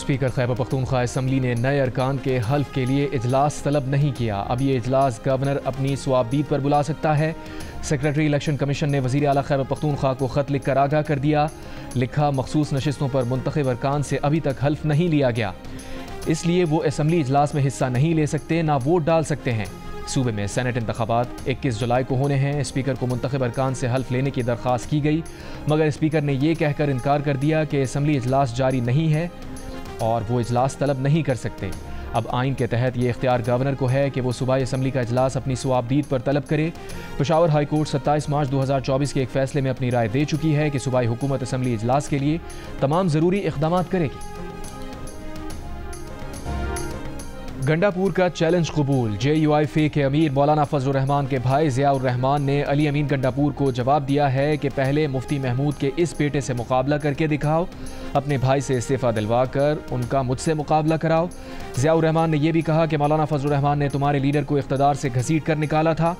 Speaker Khyber Pakhtunkhwa assembly ने नए अरकान के हल्फ के लिए इजलास तलब नहीं किया। अब ये इजलास गवर्नर अपनी स्वाबदीद पर बुला सकता है। सेक्रेटरी इलेक्शन कमीशन ने वज़ीर आला खैबर पख्तूनख्वा को ख़त लिखकर आगाह कर दिया। लिखा, मखसूस नशिस्तों पर मुंतखब अरकान से अभी तक हल्फ नहीं लिया गया, इसलिए वो असम्बली इजलास में हिस्सा नहीं ले सकते, ना वोट डाल सकते हैं। सूबे में सेनेट इंतखाबात 21 जुलाई को होने हैं। स्पीकर को मुंतखब अरकान से हल्फ लेने की दरख्वास्त की गई, मगर स्पीकर ने यह कहकर इनकार कर दिया कि असम्बली इजलास जारी नहीं है और वो इजलास तलब नहीं कर सकते। अब आइन के तहत ये इख्तियार गवर्नर को है कि वो सूबाई असम्बली का इजलास अपनी स्वाबदीद पर तलब करे। पेशावर हाई कोर्ट 27 मार्च 2024 के एक फैसले में अपनी राय दे चुकी है कि सूबाई हुकूमत असम्बली इजलास के लिए तमाम ज़रूरी इक़दामात करेगी। गंडापुर का चैलेंज कबूल। JUI के अमीर मौलाना फजलुर रहमान के भाई ज़ियाउर रहमान ने अली अमीन गंडापुर को जवाब दिया है कि पहले मुफ्ती महमूद के इस बेटे से मुकाबला करके दिखाओ, अपने भाई से इस्तीफ़ा दिलवा कर उनका मुझसे मुकाबला कराओ। ज़ियाउर रहमान ने यह भी कहा कि मौलाना फजलुर रहमान ने तुम्हारे लीडर को इख्तदार से घसीट कर निकाला था।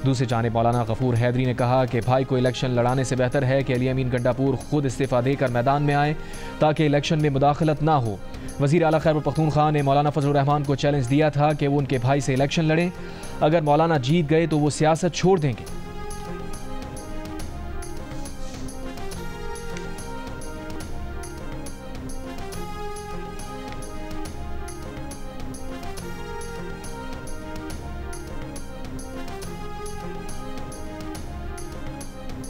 दूसरी जानिब मौलाना गफूर हैदरी ने कहा कि भाई को इलेक्शन लड़ाने से बेहतर है कि अली अमीन गंडापुर खुद इस्तीफ़ा देकर मैदान में आए ताकि इलेक्शन में मुदाखलत ना हो। वज़ीर आला खैबर पख्तूनख्वा ने मौलाना फजलुर रहमान को चैलेंज दिया था कि वो उनके भाई से इलेक्शन लड़ें, अगर मौलाना जीत गए तो वो सियासत छोड़ देंगे।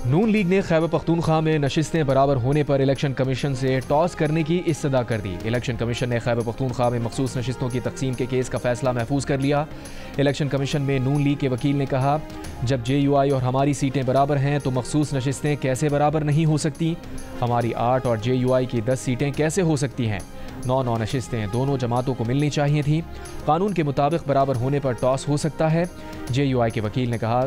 नून लीग ने खैबर पख्तूनख्वा में नशिस्तें बराबर होने पर इलेक्शन कमीशन से टॉस करने की इस्तदा कर दी। इलेक्शन कमीशन ने खैबर पख्तूनख्वा में मखसूस नशिस्तों की तकसीम के केस का फैसला महफूज कर लिया। इलेक्शन कमीशन में नून लीग के वकील ने कहा, जब JUI और हमारी सीटें बराबर हैं तो मखसूस नशिस्तें कैसे बराबर नहीं हो सकती? हमारी 8 और JUI की 10 सीटें कैसे हो सकती हैं? 9 नशिस्तें दोनों जमातों को मिलनी चाहिए थी। कानून के मुताबिक बराबर होने पर टॉस हो सकता है। JUI के वकील ने कहा,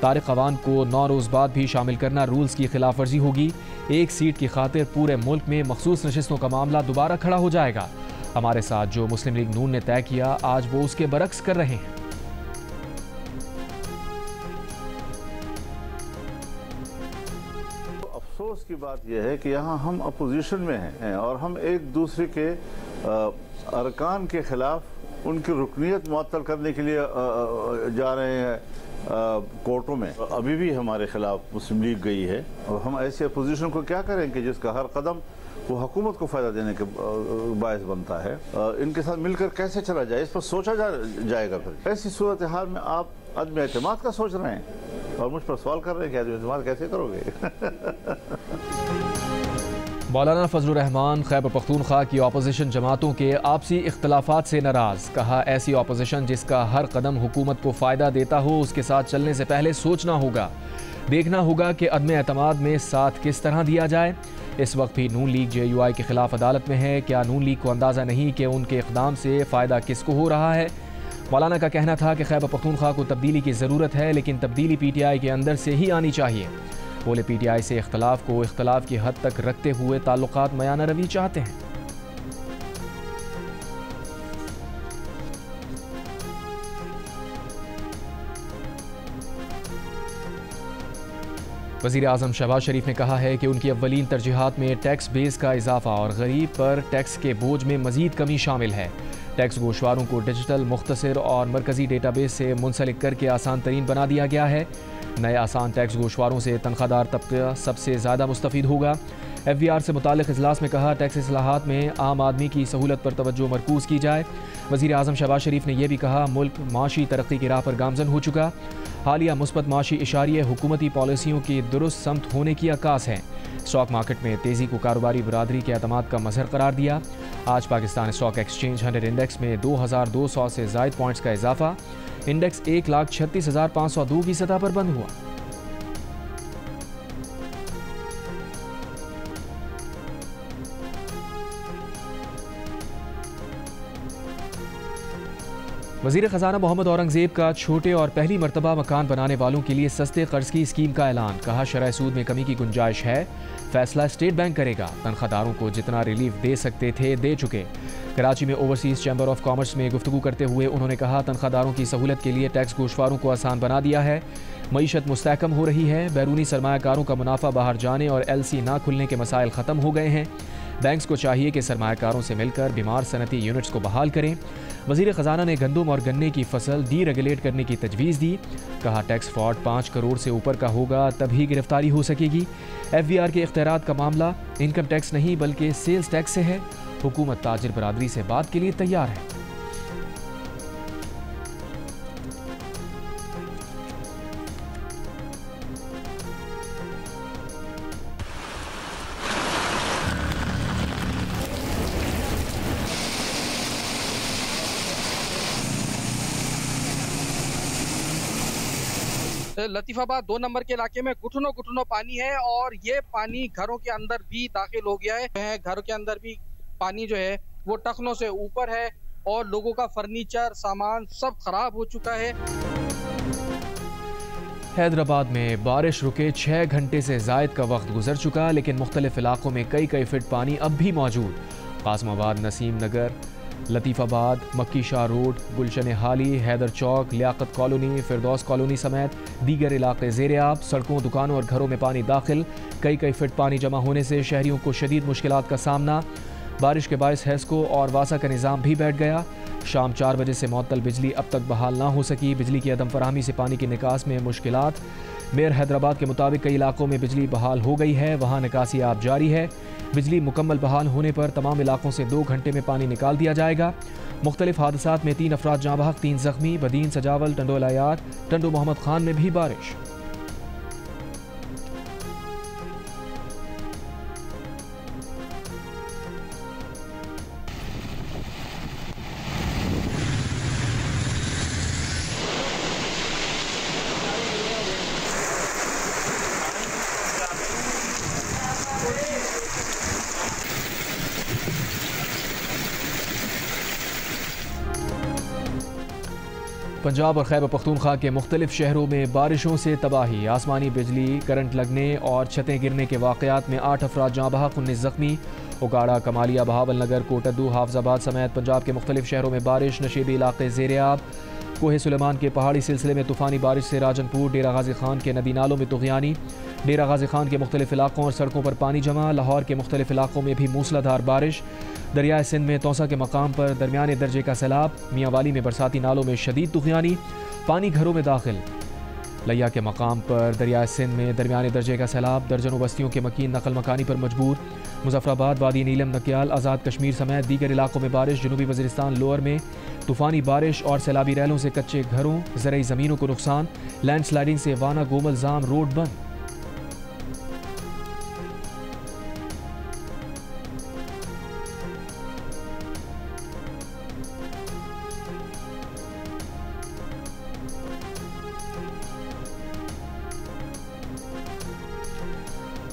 तारिक अवान को 9 रोज़ बाद भी शामिल करना रूल्स की खिलाफ वर्जी होगी। एक सीट की खातिर पूरे मुल्क में मखसूस नशिस्तों का मामला दोबारा खड़ा हो जाएगा। हमारे साथ जो मुस्लिम लीग नून ने तय किया, आज वो उसके बरक्स कर रहे हैं। अफसोस की बात यह है कि यहाँ हम अपोजिशन में हैं और हम एक दूसरे के अरकान के खिलाफ उनकी रुकनीत मुअत्तल करने के लिए जा रहे हैं कोर्टों में। अभी भी हमारे खिलाफ मुस्लिम लीग गई है और हम ऐसी अपोजिशन को क्या करें कि जिसका हर कदम वो हुकूमत को फ़ायदा देने के बायस बनता है। इनके साथ मिलकर कैसे चला जाए, इस पर सोचा जाएगा। फिर ऐसी सूरत हाल में आप अदम एतमाद का सोच रहे हैं और मुझ पर सवाल कर रहे हैं कि अदम एतमाद कैसे करोगे। मौलाना फजलुर रहमान खैबर पख्तूनख्वा की अपोजिशन जमातों के आपसी इख्तलाफात से नाराज़। कहा, ऐसी अपोजिशन जिसका हर कदम हुकूमत को फ़ायदा देता हो, उसके साथ चलने से पहले सोचना होगा, देखना होगा कि अदम एतमाद में साथ किस तरह दिया जाए। इस वक्त भी नून लीग JUI के खिलाफ अदालत में है। क्या नून लीग को अंदाज़ा नहीं कि उनके इक़दाम से फ़ायदा किसको हो रहा है? मौलाना का कहना था कि खैबर पख्तूनख्वा को तब्दीली की ज़रूरत है, लेकिन तब्दीली PTI के अंदर से ही आनी चाहिए। बोले, PTI से इख्तलाफ को इख्तलाफ की हद तक रखते हुए ताल्लुकात मयाना रवी चाहते हैं। वज़ीर आज़म शहबाज शरीफ ने कहा है कि उनकी अव्वलीन तरजीहात में टैक्स बेस का इजाफा और गरीब पर टैक्स के बोझ में मज़ीद कमी शामिल है। टैक्स गोशवारों को डिजिटल, मुख्तसर और मरकज़ी डेटाबेस से मुंसलिक करके आसान तरीन बना दिया गया है। नए आसान टैक्स गोशवारों से तनख्वाहदार तबका सबसे ज़्यादा मुस्तफ़ीद होगा। FBR से मुतालिक इजलास में कहा, टैक्स इस्लाहात में आम आदमी की सहूलत पर तवज्जो मरकूज़ की जाए। वज़ीर आज़म शहबाज शरीफ ने यह भी कहा, मुल्क माशी तरक्की की राह पर गामजन हो चुका। हालिया मुस्बत माशी इशारे हुकूमती पॉलिसियों की दुरुस्त समत होने की अक्कास हैं। स्टॉक मार्केट में तेज़ी को कारोबारी बरादरी के एतमाद का मज़हर करार दिया। आज पाकिस्तान स्टॉक एक्सचेंज 100 इंडेक्स में 2200 से ज़ायद पॉइंट्स का इजाफा। इंडेक्स 1,36,502 की सतह पर बंद हुआ। वज़ीर ख़ज़ाना मोहम्मद औरंगज़ेब का छोटे और पहली मरतबा मकान बनाने वालों के लिए सस्ते कर्ज की स्कीम का ऐलान। कहा, शरह सूद में कमी की गुंजाइश है, फैसला स्टेट बैंक करेगा। तनख्वाहदारों को जितना रिलीफ दे सकते थे दे चुके। कराची में ओवरसीज़ चैम्बर ऑफ कॉमर्स में गुफ्तगू करते हुए उन्होंने कहा, तनख्वाहदारों की सहूलत के लिए टैक्स गोशवारों को आसान बना दिया है। मईशत मुस्तहकम हो रही है। बैरूनी सरमायाकारों का मुनाफा बाहर जाने और LC ना खुलने के मसाइल ख़त्म हो गए हैं। बैंक्स को चाहिए कि सरमायाकारों से मिलकर बीमार सनती यूनिट्स को बहाल करें। वज़ीर ख़जाना ने गंदम और गन्ने की फसल डीरेगुलेट करने की तजवीज़ दी। कहा टैक्स फ्रॉड 5 करोड़ से ऊपर का होगा तभी गिरफ्तारी हो सकेगी। FVR के इख्तियारात का मामला इनकम टैक्स नहीं बल्कि सेल्स टैक्स से है। हुकूमत ताजिर बरादरी से बात के लिए तैयार है। लतीफाबाद 2 नंबर के इलाके में घुटनों पानी है और ये पानी घरों के अंदर भी दाखिल हो गया है। घरों के अंदर भी पानी जो है वो टखनों से ऊपर है और लोगों का फर्नीचर सामान सब खराब हो चुका है। हैदराबाद में बारिश रुके 6 घंटे से ज़ायद का वक्त गुजर चुका, लेकिन मुख्तलिफ इलाकों में कई फीट पानी अब भी मौजूद। कासमाबाद, नसीम नगर, लतीफ़ाबाद, मक्की शाह रोड, गुलशन हाली, हैदर चौक, लियाकत कॉलोनी, फिरदौस कॉलोनी समेत दीगर इलाके ज़ेरे आब। सड़कों, दुकानों और घरों में पानी दाखिल। कई फीट पानी जमा होने से शहरियों को शदीद मुश्किलात का सामना। बारिश के बायस हेस्को और वासा का निज़ाम भी बैठ गया। शाम 4 बजे से मुअत्तल बिजली अब तक बहाल ना हो सकी। बिजली की अदम फराहमी से पानी की निकास में मुश्किलात। मेयर हैदराबाद के मुताबिक कई इलाकों में बिजली बहाल हो गई है, वहाँ निकासी आप जारी है। बिजली मुकम्मल बहाल होने पर तमाम इलाकों से 2 घंटे में पानी निकाल दिया जाएगा। मुख्तलिफ हादसात में 3 अफराद जाँ बहक, 3 जख्मी। बदीन, सजावल, टंडोलायार, टंडो मोहम्मद खान में भी बारिश। पंजाब और खैबर पख्तूनख्वा के मुख्तलिफ शहरों में बारिशों से तबाही। आसमानी बिजली, करंट लगने और छतें गिरने के वाक़यात में 8 अफराद जाँ बहक, 19 जख्मी। उगाड़ा, कमालिया, बहावल नगर, कोटद्दू, हाफजाबाद समेत पंजाब के मुख्तलिफ शहरों में बारिश। नशीबी इलाके ज़ेरे आब। कोहे सुलेमान के पहाड़ी सिलसिले में तूफ़ानी बारिश से राजनपुर, डेरा गाजी खान के नदी नालों में तुग़यानी। डेरा गाजी खान के मुख्तलिफ इलाकों और सड़कों पर पानी जमा। लाहौर के मुख्तलिफ इलाकों में भी मूसलाधार बारिश। दरियाए सिंध में तौसा के मकाम पर दरमियाने दर्जे का सैलाब। मियांवाली में बरसाती नालों में शदीद तुग़यानी, पानी घरों में दाखिल। लिया के मकाम पर दरियाए सिंध में दरमियाने दर्जे का सैलाब। दर्जनों बस्तियों के मकीन नकल मकानी पर मजबूर। मुजफ्फराबाद, वादी नीलम, नकियाल, आज़ाद कश्मीर समेत दीगर इलाकों में बारिश। जनूबी वज़ीरिस्तान लोअर में तूफ़ानी बारिश और सैलाबी रैलों से कच्चे घरों, ज़रई ज़मीनों को नुकसान। लैंड स्लाइडिंग से वाना गोमल जाम रोड बंद।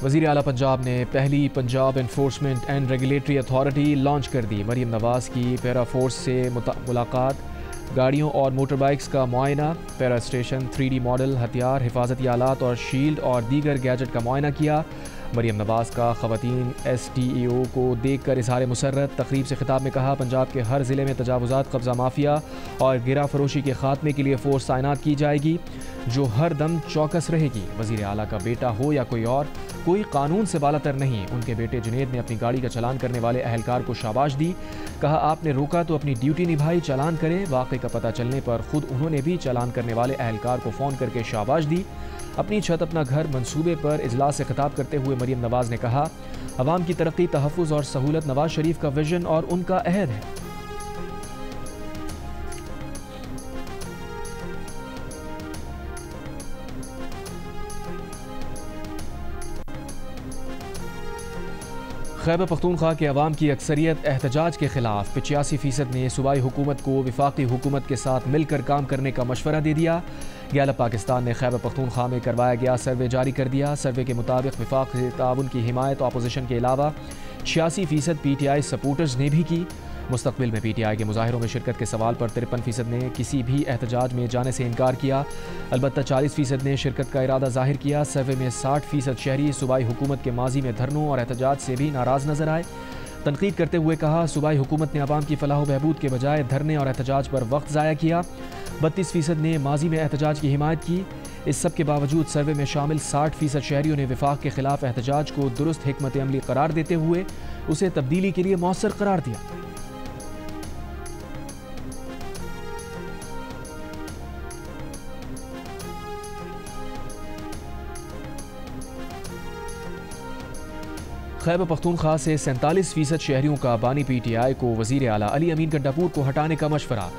वज़ीर आला पंजाब ने पहली Punjab enforcement and regulatory authority launch कर दी। मरीम नवाज़ की पैरा फोर्स से मुलाकात, गाड़ियों और मोटर बाइक्स का मुआयना, पैरा स्टेशन, 3D मॉडल, हथियार, हिफाजती आलात और शील्ड और दीगर गैजेट का मुआयना किया। मरीम नवाज़ का ख़वातीन STEO को देख कर इज़हार मुसर्रत। तकरीब से खिताब में कहा, पंजाब के हर ज़िले में तजावुज़ात, कब्ज़ा माफिया और गिरा फरोशी के ख़ात्मे के लिए फ़ोर्स तैनात की जाएगी जो हर दम चौकस रहेगी। वज़ीर आला का बेटा हो या कोई और, कोई कानून से बालातर नहीं। उनके बेटे जुनेद ने अपनी गाड़ी का चालान करने वाले अहलकार को शाबाश दी। कहा, आपने रोका तो अपनी ड्यूटी निभाई, चालान करें। वाक़े का पता चलने पर खुद उन्होंने भी चालान करने वाले अहलकार को फ़ोन करके शाबाश दी। अपनी छत अपना घर मंसूबे पर इजलास से खिताब करते हुए मरीम नवाज़ ने कहा, अवाम की तरक्की, तहफ़्फ़ुज़ और सहूलत नवाज शरीफ का विजन और उनका अहद है। खैबर पख्तूनख्वा के अवाम की अक्सरियत एहतजाज के खिलाफ 85% ने सूबाई हुकूमत को वफाकी हुकूमत के साथ मिलकर काम करने का मशवरा दे दिया। गैलप पाकिस्तान ने खैबर पख्तूनख्वा में करवाया गया सर्वे जारी कर दिया। सर्वे के मुताबिक वफाक से ताउन की हिमायत अपोजिशन के अलावा 86% PTI सपोर्टर्स ने भी की। मुस्तकबिल में PTI के मुजाहिरों में शिरकत के सवाल पर 53% ने किसी भी एहतजाज में जाने से इनकार किया। अलबत्ता 40% ने शिरकत का इरादा जाहिर किया। सर्वे में 60% शहरी सूबाई हुकूमत के माजी में धरनों और एहतजाज से भी नाराज़ नजर आए। तनकीद करते हुए कहा, सूबाई हुकूमत ने अवाम की फलाह बहबूद के बजाय धरने और एहतजाज पर वक्त ज़ाया किया। 32% ने माजी में एहतजाज की हिमायत की। इस सब के बावजूद सर्वे में शामिल 60% शहरियों ने वफाक के खिलाफ एहतजाज को दुरुस्त हिकमत अमली करार देते हुए उसे तब्दीली के लिए मौसर करार दिया। खैबर पख्तूनख्वा से 47% शहरियों का बानी PTI को वजीर आला अली अमीन गंडापुर को हटाने का मशवरा।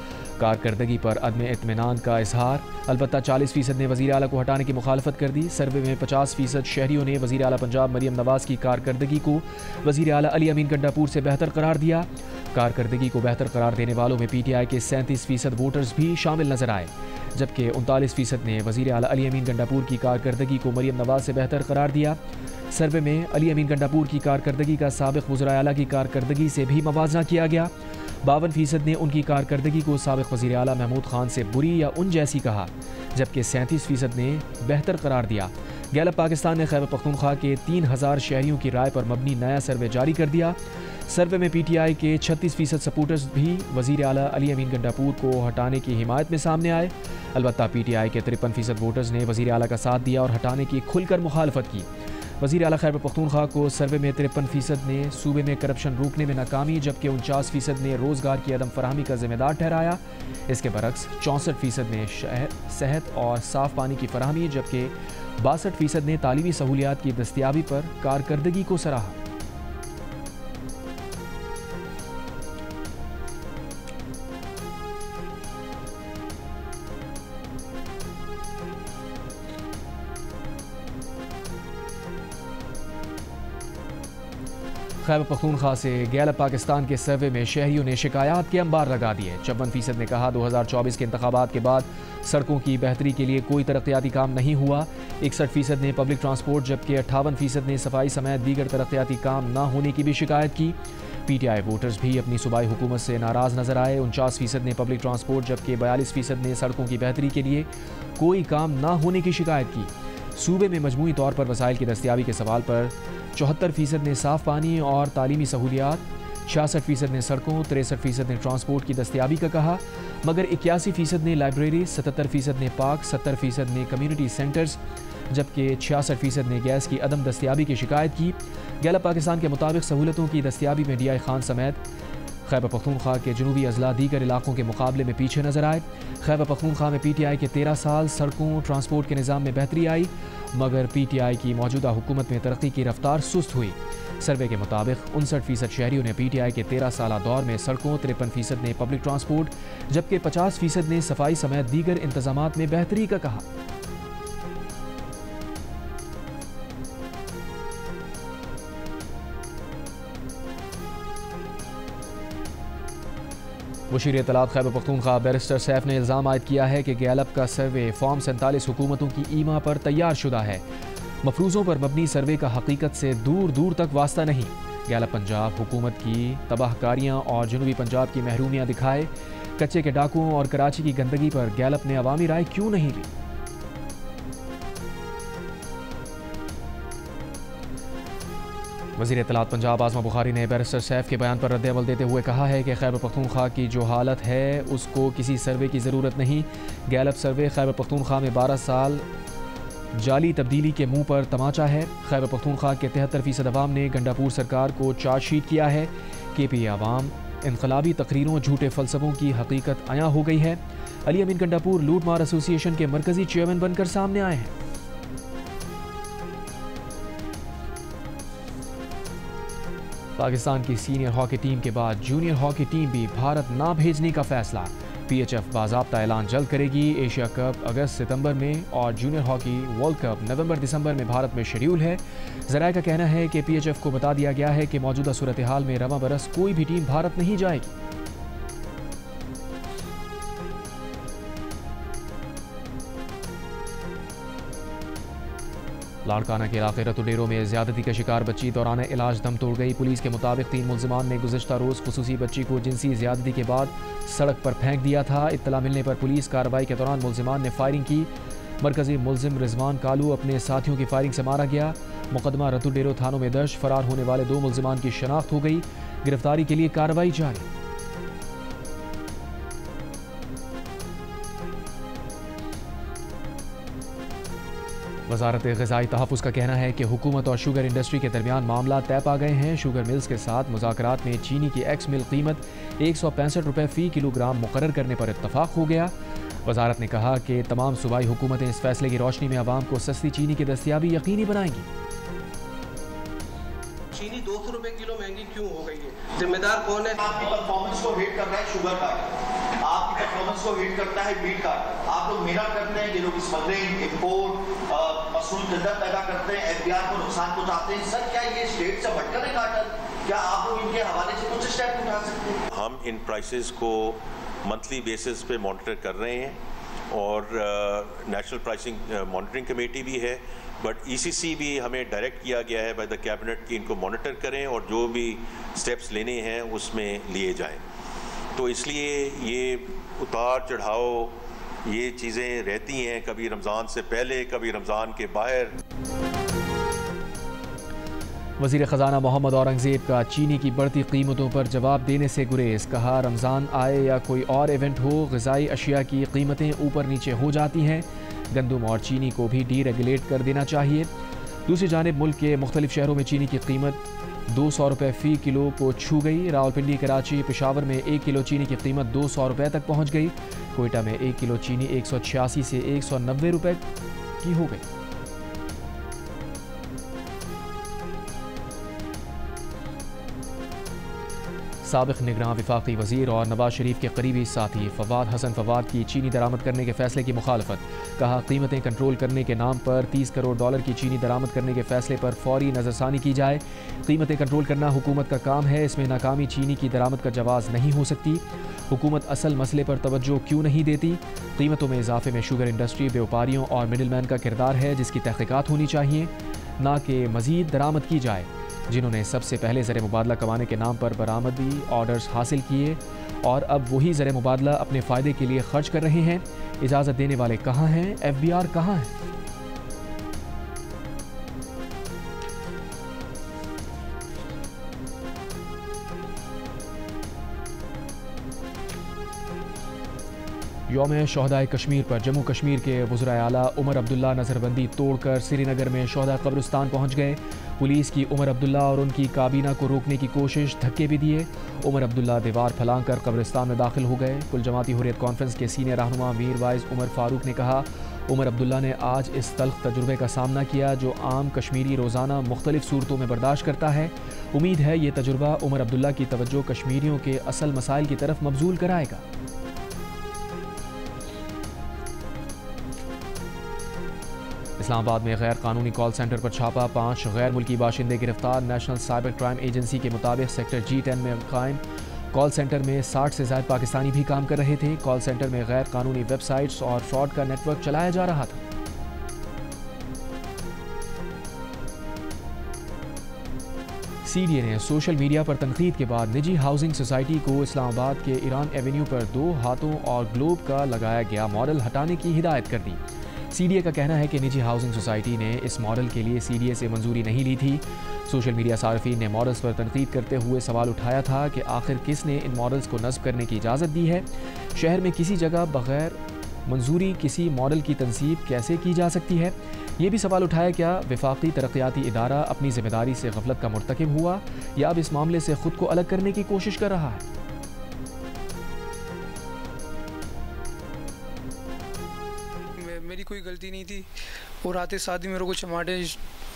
कारकर्दगी पर अदम इत्मीनान का इजहार। अलबत्ता 40% ने वजीर आला को हटाने की मुखालफत कर दी। सर्वे में 50% शहरियों ने वजीर आला पंजाब मरियम नवाज की कारकर्दगी को वजीर आला अली अमीन गंडापुर से बेहतर करार दिया। कारकर्दगी को बेहतर करार देने वालों में PTI के 37% वोटर्स भी शामिल नजर आए, जबकि 39% ने वजीर आला अली अमीन गंडापुर की कारकर्दगी को मरियम नवाज से बेहतर करार दिया। सर्वे में अली अमीन गंडापुर की कारकर्दगी का साबिक वज़ीर आला की कारकर्दगी से भी मवाजना किया गया। 52% ने उनकी कारकर्दगी को साबिक वज़ीर आला महमूद खान से बुरी या उन जैसी कहा, जबकि 37% ने बेहतर करार दिया। गैलप पाकिस्तान ने खैबर पख्तूनख्वा के 3000 शहरियों की राय पर मबनी नया सर्वे जारी कर दिया। सर्वे में PTI के 36% सपोर्टर्स भी वज़ीर आला अली अमीन गंडापुर को हटाने की हिमायत में सामने आए। अलबत्ता PTI के 53% वोटर्स ने वज़ीर आला का साथ दिया और हटाने की खुलकर मुखालफत की। वज़ीर आला खैबर पख्तूनख्वा को सर्वे में 53% ने सूबे में करप्शन रोकने में नाकामी, जबकि 49% ने रोज़गार की अदम फराहमी का जिम्मेदार ठहराया। इसके बरक्स 64% ने सेहत और साफ़ पानी की फराहमी, जबकि 62% ने तालीमी सहूलियात की दस्तियाबी पर कारकर्दगी को सराहा। खैबर पख्तूनख्वा से गैलप पाकिस्तान के सर्वे में शहरियों ने शिकायत के अंबार लगा दिए। 54% ने कहा 2024 के इंतखाबात के बाद सड़कों की बेहतरी के लिए कोई तरक्याती काम नहीं हुआ। 61% ने पब्लिक ट्रांसपोर्ट, जबकि 58% ने सफाई समेत दीगर तरक्याती काम न होने की भी शिकायत की। PTI वोटर्स भी अपनी सूबाई हुकूमत से नाराज़ नजर आए। 49% ने पब्लिक ट्रांसपोर्ट, जबकि 42% ने सड़कों की बेहतरी के लिए कोई काम न होने की शिकायत की। सूबे में मजमूई तौर पर वसाइल की दस्तियाबी के सवाल पर 74% ने साफ़ पानी और तालीमी सहूलियात, 66% ने सड़कों, 63% ने ट्रांसपोर्ट की दस्तियाबी का कहा, मगर 81% ने लाइब्रेरी, 77% ने पार्क, 70% ने कम्युनिटी सेंटर्स, जबकि 66% ने गैस की अदम दस्तियाबी की शिकायत की। गैलप पाकिस्तान के मुताबिक सहूलतों की दस्तियाबी में DI खान समेत खैबर पख्तूनख्वा के जनूबी अजला दीगर इलाकों के मुकाबले में पीछे नजर आए। खैबर पख्तूनख्वा में PTI के 13 साल सड़कों ट्रांसपोर्ट के निज़ाम में बेहतरी आई, मगर PTI की मौजूदा हुकूमत में तरक्की की रफ्तार सुस्त हुई। सर्वे के मुताबिक 59% शहरियों ने PTI के 13 साल दौर में सड़कों, 53% ने पब्लिक ट्रांसपोर्ट, जबकि 50% ने सफाई समेत दीगर इंतजामात में बेहतरी का कहा। मुशीर इत्तलात खैबर पख्तूनख्वा बैरिस्टर सैफ ने इल्ज़ाम आयद किया है कि गैलप का सर्वे फॉर्म 47 हुकूमतों की ईमा पर तैयार शुदा है। मफरूज़ों पर मबनी सर्वे का हकीकत से दूर दूर तक वास्ता नहीं। गैलप पंजाब हुकूमत की तबाहकारियाँ और जनूबी पंजाब की महरूमियाँ दिखाए। कच्चे के डाकुओं और कराची की गंदगी पर गैलप ने अवामी राय क्यों नहीं ली? वज़ीर इत्तलात पंजाब आज़मा बुखारी ने बैरिस्टर सैफ के बयान पर रद्द-ए-अमल देते हुए कहा है कि खैबर पख्तूनख्वा की जो हालत है उसको किसी सर्वे की ज़रूरत नहीं। गैलप सर्वे खैबर पख्तूनख्वा में 12 साल जाली तब्दीली के मुंह पर तमाचा है। खैबर पख्तूनख्वा के 73% अवाम ने गंडापुर सरकार को चार्जशीट किया है। KPA अवाम इनकलाबी तकरीरों, झूठे फ़लसफ़ों की हकीकत आया हो गई है। अली अमीन गंडापुर लूट मार एसोसिएशन के मरकज़ी चेयरमैन बनकर सामने आए हैं। पाकिस्तान की सीनियर हॉकी टीम के बाद जूनियर हॉकी टीम भी भारत ना भेजने का फैसला। PHF बाज़ाब्ता ऐलान जल्द करेगी। एशिया कप अगस्त-सितंबर में और जूनियर हॉकी वर्ल्ड कप नवंबर-दिसंबर में भारत में शेड्यूल है। ज़राए का कहना है कि PHF को बता दिया गया है कि मौजूदा सूरत हाल में रवां बरस कोई भी टीम भारत नहीं जाएगी। लाड़काना के इलाके रतुडेरो में ज्यादती का शिकार बच्ची दौरान इलाज दम तोड़ गई। पुलिस के मुताबिक 3 मुल्जिमान ने गुज़िश्ता रोज़ खुसूसी बच्ची को जिनसी ज्यादती के बाद सड़क पर फेंक दिया था। इत्तला मिलने पर पुलिस कार्रवाई के दौरान मुल्जिमान ने फायरिंग की। मरकजी मुल्जिम रिजवान कालू अपने साथियों की फायरिंग से मारा गया। मुकदमा रतुडेरो थानों में दर्ज। फरार होने वाले 2 मुल्जिमान की शनाख्त हो गई। गिरफ्तारी के लिए कार्रवाई जारी। वजारत ग़िज़ाई तहफ़्फ़ुज़ का कहना है कि हुकूमत और शुगर इंडस्ट्री के दरमियान मामला तय पा गए हैं। शुगर मिल्स के साथ मुज़ाकरात में चीनी की एक्स मिल कीमत 165 रुपये फ़ी किलोग्राम मुकर्रर करने पर इत्तफ़ाक़ हो गया। वजारत ने कहा कि तमाम सूबाई हुकूमतें इस फैसले की रोशनी में आवाम को सस्ती चीनी की दस्तियाबी यकीनी बनाएंगी। चीनी 200 रुपए किलो महंगी क्यों हो गई है? जिम्मेदार कौन है? आपकी परफॉर्मेंस को हिट कर रहा है शुगर कार्ड, आपकी परफॉर्मेंस को हिट करता है मीट कार्ड। आप लोग मेहनत करते हैं, ये लोग स्मगलिंग, इंपोर्ट, मसूल दंदा पैदा करते हैं, एफबीआर को नुकसान पहुंचाते हैं। सर क्या ये स्टेट से हटकर है कार्टल? क्या आप लोग इनके हवाले से कुछ स्टेप उठा सकते हैं? हम इन प्राइसेस को मंथली बेसिस पे मॉनिटर कर रहे हैं और नेशनल प्राइसिंग मॉनिटरिंग कमेटी भी है, बट ईसीसी भी हमें डायरेक्ट किया गया है बाय द कैबिनेट कि इनको मॉनिटर करें और जो भी स्टेप्स लेने हैं उसमें लिए जाएं। तो इसलिए ये उतार चढ़ाव ये चीज़ें रहती हैं, कभी रमज़ान से पहले, कभी रमज़ान के बाहर। वज़ीर ख़जाना मोहम्मद औरंगज़ेब का चीनी की बढ़ती कीमतों पर जवाब देने से गुरेज। कहा रमज़ान आए या कोई और इवेंट हो, ग़िज़ाई अशिया की कीमतें ऊपर नीचे हो जाती हैं। गंदम और चीनी को भी डीरेगुलेट कर देना चाहिए। दूसरी जानिब मुल्क के मुख्तलिफ शहरों में चीनी की कीमत 200 रुपये फ़ी किलो को छू गई। रावलपिंडी, कराची, पेशावर में 1 किलो चीनी की कीमत 200 रुपये तक पहुँच गई। कोयटा में 1 किलो चीनी 186 से 190 रुपये की हो गई। साबिक़ निगरान वफाकी वज़ीर और नवाज शरीफ के करीबी साथी फवाद हसन फवाद की चीनी दरामद करने के फैसले की मुखालफत। कहा कीमतें कंट्रोल करने के नाम पर 30 करोड़ डॉलर की चीनी दरामद करने के फैसले पर फौरी नज़रसानी की जाए। कीमतें कंट्रोल करना हुकूमत का काम है, इसमें नाकामी चीनी की दरामद का जवाज़ नहीं हो सकती। हुकूमत असल मसले पर तवज्जो क्यों नहीं देती? कीमतों में इजाफे में शुगर इंडस्ट्री, व्यापारियों और मिडिल मैन का किरदार है, जिसकी तहक़ीक़ात होनी चाहिए, ना कि मज़ीद दरामद की जाए। जिन्होंने सबसे पहले ज़र मुबादला कमाने के नाम पर बरामदी ऑर्डर्स हासिल किए और अब वही ज़र मुबादला अपने फ़ायदे के लिए खर्च कर रहे हैं। इजाज़त देने वाले कहाँ हैं? एफबीआर कहाँ है? यौम शहदाए कश्मीर पर जम्मू कश्मीर के वज़राए आला उमर अब्दुल्ला नज़रबंदी तोड़कर श्रीनगर में शहदा कब्रिस्तान पहुँच गए। पुलिस की उमर अब्दुल्ला और उनकी काबीना को रोकने की कोशिश, धक्के भी दिए। उमर अब्दुल्ला दीवार फलांग कर कब्रिस्तान में दाखिल हो गए। कुल जमाती हुर्रियत कॉन्फ्रेंस के सीनियर रहनुमा मीर वाइज उमर फारूक ने कहा उमर अब्दुल्ला ने आज इस तल्ख तजुर्बे का सामना किया जो आम कश्मीरी रोज़ाना मुख्तलिफ सूरतों में बर्दाश्त करता है। उम्मीद है ये तजुर्बा उमर अब्दुल्ला की तवज्जो कश्मीरियों के असल मसाइल की तरफ मबजूल कराएगा। इस्लामाबाद में गैर कानूनी कॉल सेंटर पर छापा, 5 गैर मुल्की बाशिंदे गिरफ्तार। नेशनल साइबर क्राइम एजेंसी के मुताबिक सेक्टर G10 में कायम कॉल सेंटर में 60 से ज़ायद पाकिस्तानी भी काम कर रहे थे। कॉल सेंटर में गैर कानूनी वेबसाइट्स और फ्रॉड का नेटवर्क चलाया जा रहा था। CDA ने सोशल मीडिया पर तनकीद के बाद निजी हाउसिंग सोसाइटी को इस्लामाबाद के ईरान एवेन्यू पर 2 हाथों और ग्लोब का लगाया गया मॉडल हटाने की हिदायत कर दी। CDA का कहना है कि निजी हाउसिंग सोसाइटी ने इस मॉडल के लिए CDA से मंजूरी नहीं ली थी। सोशल मीडिया सार्फिन ने मॉडल्स पर तनकीद करते हुए सवाल उठाया था कि आखिर किसने इन मॉडल्स को नस्ब करने की इजाज़त दी है। शहर में किसी जगह बगैर मंजूरी किसी मॉडल की तनसीब कैसे की जा सकती है? ये भी सवाल उठाया क्या वफाकी तरक्याती इदारा अपनी जिम्मेदारी से गफलत का मुर्तकिब हुआ या अब इस मामले से खुद को अलग करने की कोशिश कर रहा है? मेरी कोई गलती नहीं थी और आते साथ ही मेरे को चमाटे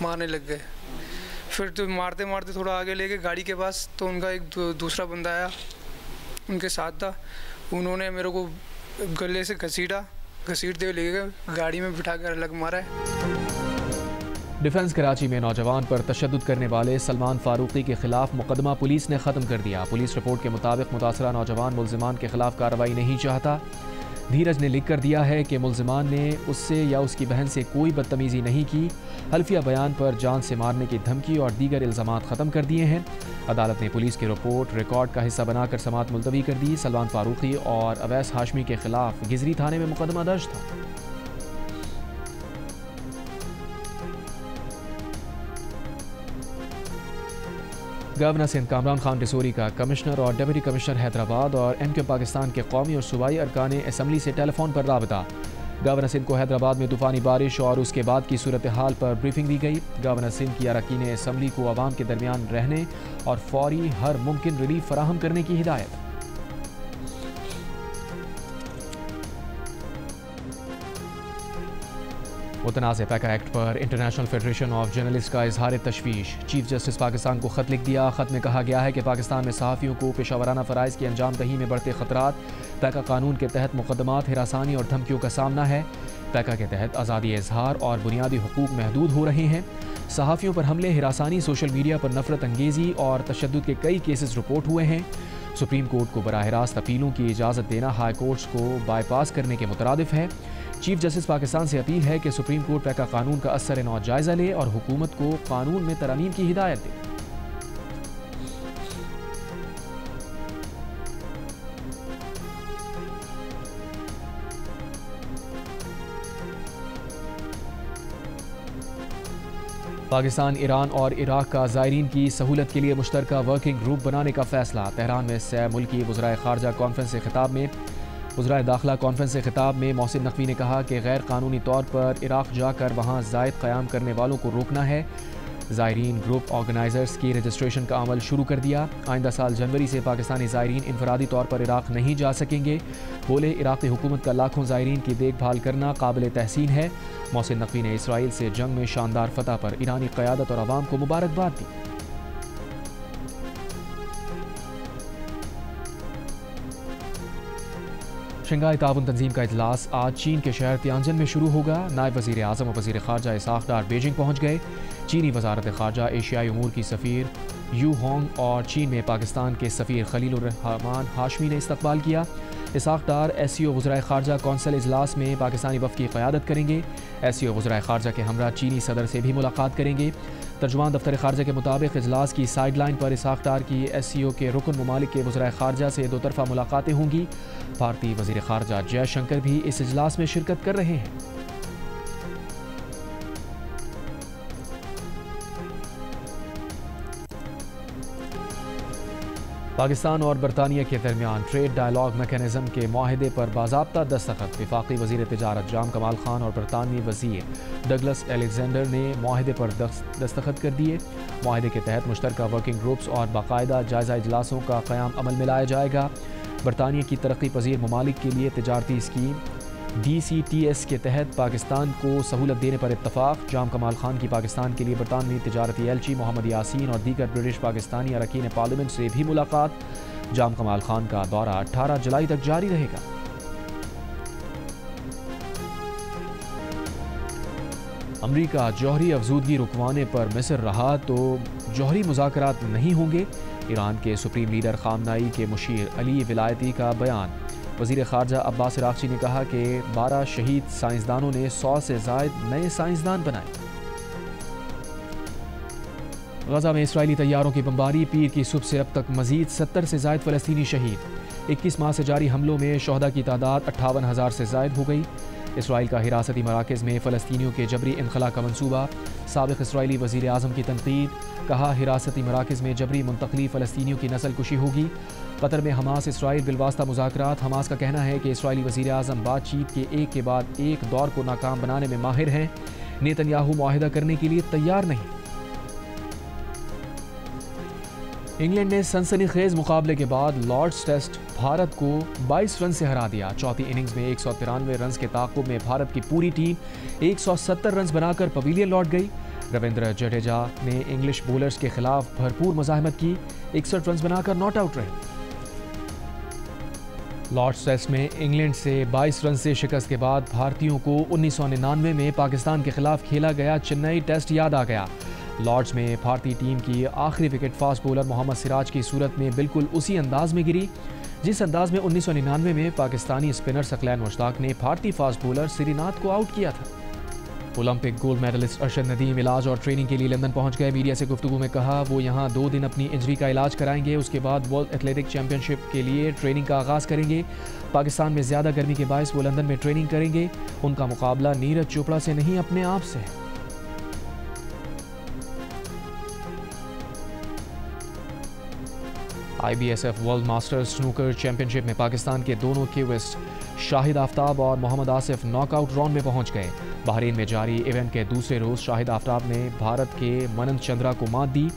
मारने लग गए। फिर तो मारते मारते थोड़ा आगे लेके गाड़ी के पास, तो उनका एक दूसरा बंदा आया, उनके साथ था। उन्होंने मेरे को गले से घसीटते हुए ले गए, गाड़ी में बिठा कर अलग मारा है। डिफेंस कराची में नौजवान पर तशद्दुद करने वाले सलमान फारूकी के खिलाफ मुकदमा पुलिस ने ख़त्म कर दिया। पुलिस रिपोर्ट के मुताबिक मुतासरा नौजवान मुल्जिमान के खिलाफ कार्रवाई नहीं चाहता। धीरज ने लिख कर दिया है कि मुल्जिमान ने उससे या उसकी बहन से कोई बदतमीज़ी नहीं की। हल्फिया बयान पर जान से मारने की धमकी और दीगर इल्ज़ामात ख़त्म कर दिए हैं। अदालत ने पुलिस की रिपोर्ट रिकॉर्ड का हिस्सा बनाकर समाअत मुलतवी कर दी। सलमान फारूकी और अवैस हाशमी के खिलाफ गिजरी थाने में मुकदमा दर्ज था। गवर्नर सिंध कामरान खान डिसोरी का कमिश्नर और डिप्टी कमिश्नर हैदराबाद और MQ पाकिस्तान के कौमी और सूबाई अरकान असम्बली से टेलीफोन पर राबता। गवर्नर सिंध को हैदराबाद में तूफानी बारिश और उसके बाद की सूरत हाल पर ब्रीफिंग दी गई। गवर्नर सिंध की अरकान असम्बली को आवाम के दरमियान रहने और फौरी हर मुमकिन रिलीफ फराहम करने की हिदायत। मुतनाज़ पैका एक्ट पर इंटरनेशनल फेडरेशन ऑफ जर्नलिस्ट का इजहार तशवीश। चीफ जस्टिस पाकिस्तान को ख़त लिख दिया। ख़त में कहा गया है कि पाकिस्तान में सहाफ़ियों को पेशावराना फ़राइज़ की अंजाम दही में बढ़ते ख़तरात, पैका कानून के तहत मुकदमात, हिरासानी और धमकियों का सामना है। पैका के तहत आज़ादी इजहार और बुनियादी हुकूक महदूद हो रहे हैं। सहाफ़ियों पर हमले, हिरासानी, सोशल मीडिया पर नफरत अंगेज़ी और तशद्दुद के कई केसेस रिपोर्ट हुए हैं। सुप्रीम कोर्ट को बराह रास्त अपीलों की इजाज़त देना हाई कोर्ट्स को बाईपास करने के मुतरादिफ है। चीफ जस्टिस पाकिस्तान से अपील है कि सुप्रीम कोर्ट पैका कानून का असर नौ जायज़ा ले और हुकूमत को कानून में तरमीम की हिदायत दे। पाकिस्तान, ईरान और इराक का ज़ायरीन की सहूलत के लिए मुश्तरका वर्किंग ग्रुप बनाने का फैसला। तेहरान में सह मुल्की वज़राए ख़ारजा कॉन्फ्रेंस से खिताब में वज़राए दाखिला कॉन्फ्रेंस से खिताब में मोहसिन नकवी ने कहा कि गैर कानूनी तौर पर इराक जाकर वहाँ ज़ायद क़याम करने वालों को रोकना है। ज़ायरीन ग्रुप ऑर्गेनाइज़र्स की रजिस्ट्रेशन का अमल शुरू कर दिया। आइंदा साल जनवरी से पाकिस्तानी ज़ायरीन इनफरादी तौर पर इराक नहीं जा सकेंगे। बोले, इराक़ी हुकूमत का लाखों ज़ायरीन की देखभाल करना काबिल तहसीन है। मोहसिन नकवी ने इसराइल से जंग में शानदार फतह पर ईरानी क़यादत और अवाम को मुबारकबाद दी। शंघाई ताउन तंजीम का इजलास आज चीन के शहर तियानजिन में शुरू होगा। नायब वज़ीर आज़म और वज़ीर ख़ारजा इसाक़ डार बीजिंग पहुँच गए। चीनी वज़ारत ख़ारजा एशियाई उमूर की सफ़ीर यू होंग और चीन में पाकिस्तान के सफ़ीर खलीलुर रहमान हाशमी ने इस्तकबाल किया। इसाक़ डार SCO वज़राए ख़ारजा कौंसल इजलास में पाकिस्तानी वफ़द की क़यादत करेंगे। SCO वज़राए ख़ारजा के हमरा चीनी सदर से भी मुलाकात करेंगे। तर्जुमान दफ्तर ख़ारजा के मुताबिक इजलास की साइड लाइन पर इसाक़ डार की SCO के रुकन ममालिक के वज़राए ख़ारजा से दो तरफ़ा मुलाकातें होंगी। भारतीय वज़ीर ख़ारजा जयशंकर भी इस इजलास में शिरकत कर रहे हैं। पाकिस्तान और बरतानिया के दरमियान ट्रेड डायलॉग मैकेनिज़्म के माहिदे पर बाज़ाब्ता दस्तखत। वफाकी वज़ीर तिजारत जाम कमाल खान और बरतानवी वज़ीर डगलस एलेक्जेंडर ने माहिदे पर दस्तखत कर दिए। माहिदे के तहत मुश्तरका वर्किंग ग्रुप्स और बाकायदा जायज़ा इजलासों का क़याम अमल में लाया जाएगा। बरतानिया की तरक्की पजीर ममालिक के लिए तिजारती स्कीम DCTS के तहत पाकिस्तान को सहूलत देने पर इत्तफाक। जाम कमाल खान की पाकिस्तान के लिए बरतानवी तिजारती एलची मोहम्मद यासीन और दीगर ब्रिटिश पाकिस्तानी अरकान पार्लियामेंट से भी मुलाकात। जाम कमाल खान का दौरा 18 जुलाई तक जारी रहेगा। अमरीका जौहरी अफजूदगी रुकवाने पर मिस्र रहा तो जौहरी मुज़ाकरात नहीं होंगे। ईरान के सुप्रीम लीडर खामनाई के मुशीर अली विलायती का बयान। वज़ीर ख़ारजा अब्बास राग़ची ने कहा कि 12 शहीद साइंसदानों ने 100 से ज़ायद नए साइंसदान बनाए। गज़ा में इसराइली तैयारों की बमबारी, पीर की सुबह से अब तक मज़ीद 70 से ज़ायद फ़लस्तीनी शहीद। 21 माह से जारी हमलों में शहदा की तादाद 58,000 से ज़ायद हो गई। इसराइल का हिरासती मराकज़ में फ़लस्तीनियों के जबरी इनखला का मंसूबा। साबिक़ इसराइली वज़ीर आज़म की तनकीद। कहा, हिरासती मराकज़ में जबरी मुंतकली फ़लस्तीनियों की नस्ल कुशी होगी। कतर में हमास इसराइल बिलवास्ता मुज़ाकरात। हमास का कहना है कि इसराइली वज़ीर आज़म बातचीत के एक के बाद एक दौर को नाकाम बनाने में माहिर हैं। नेतन्याहू मुआहिदा करने के लिए तैयार नहीं। इंग्लैंड ने सनसनीखेज मुकाबले के बाद लॉर्ड्स टेस्ट भारत को 22 रन से हरा दिया। चौथी इनिंग्स में 193 रन के ताक़ुब में भारत की पूरी टीम 170 रन बनाकर पवेलियन लौट गई। रविंद्र जडेजा ने इंग्लिश बॉलर्स के खिलाफ भरपूर मुज़ाहमत की, 61 रन बनाकर नॉट आउट रहे। लॉर्ड्स टेस्ट में इंग्लैंड से 22 रन से शिकस्त के बाद भारतीयों को 1999 में पाकिस्तान के खिलाफ खेला गया चेन्नई टेस्ट याद आ गया। लॉर्ड्स में भारतीय टीम की आखिरी wicket fast bowler Mohammed Siraj की सूरत में बिल्कुल उसी अंदाज में गिरी जिस अंदाज में 1999 में पाकिस्तानी स्पिनर सकलैन मुश्ताक ने भारतीय फास्ट बॉलर श्रीनाथ को आउट किया था। Olympic gold medalist Arshad Nadeem इलाज और ट्रेनिंग के लिए लंदन पहुंच गए। मीडिया से गुफ्तगू में कहा वो यहां 2 दिन अपनी इंजरी का इलाज कराएंगे, उसके बाद वर्ल्ड एथलेटिक चैंपियनशिप के लिए ट्रेनिंग का आगाज़ करेंगे। पाकिस्तान में ज़्यादा गर्मी के बायस वो लंदन में ट्रेनिंग करेंगे। उनका मुकाबला नीरज चोपड़ा से नहीं, अपने आप से है। IBSF world masters snooker championship में पाकिस्तान के दोनों केविस्ट शाहिद आफ्ताब और मोहम्मद आसिफ नॉकआउट राउंड में पहुंच गए। बहरीन में जारी इवेंट के दूसरे रोज शाहिद आफ्ताब ने भारत के मनन चंद्रा को मात दी।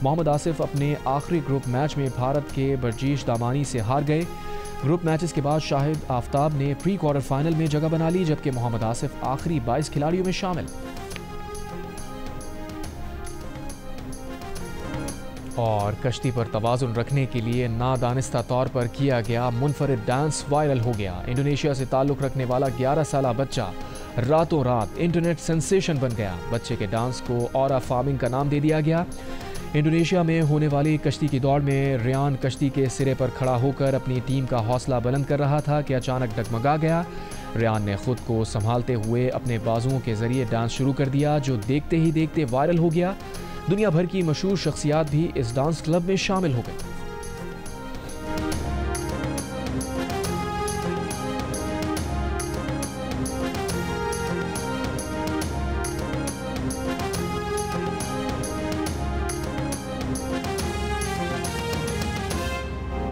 मोहम्मद आसिफ अपने आखिरी ग्रुप मैच में भारत के बर्जीश दामानी से हार गए। ग्रुप मैचेस के बाद शाहिद आफ्ताब ने प्री क्वार्टर फाइनल में जगह बना ली, जबकि मोहम्मद आसिफ आखिरी 22 खिलाड़ियों में शामिल। और कश्ती पर तवाज़ुन रखने के लिए नादानिस्ता तौर पर किया गया मुनफरिद डांस वायरल हो गया। इंडोनेशिया से ताल्लुक़ रखने वाला 11 साला बच्चा रातों रात इंटरनेट सेंसेशन बन गया। बच्चे के डांस को ऑरा फार्मिंग का नाम दे दिया गया। इंडोनेशिया में होने वाली कश्ती की दौड़ में रियान कश्ती के सिरे पर खड़ा होकर अपनी टीम का हौसला बुलंद कर रहा था कि अचानक डगमगा गया। रियान ने खुद को संभालते हुए अपने बाजुओं के जरिए डांस शुरू कर दिया, जो देखते ही देखते वायरल हो गया। दुनिया भर की मशहूर शख्सियात भी इस डांस क्लब में शामिल हो गए।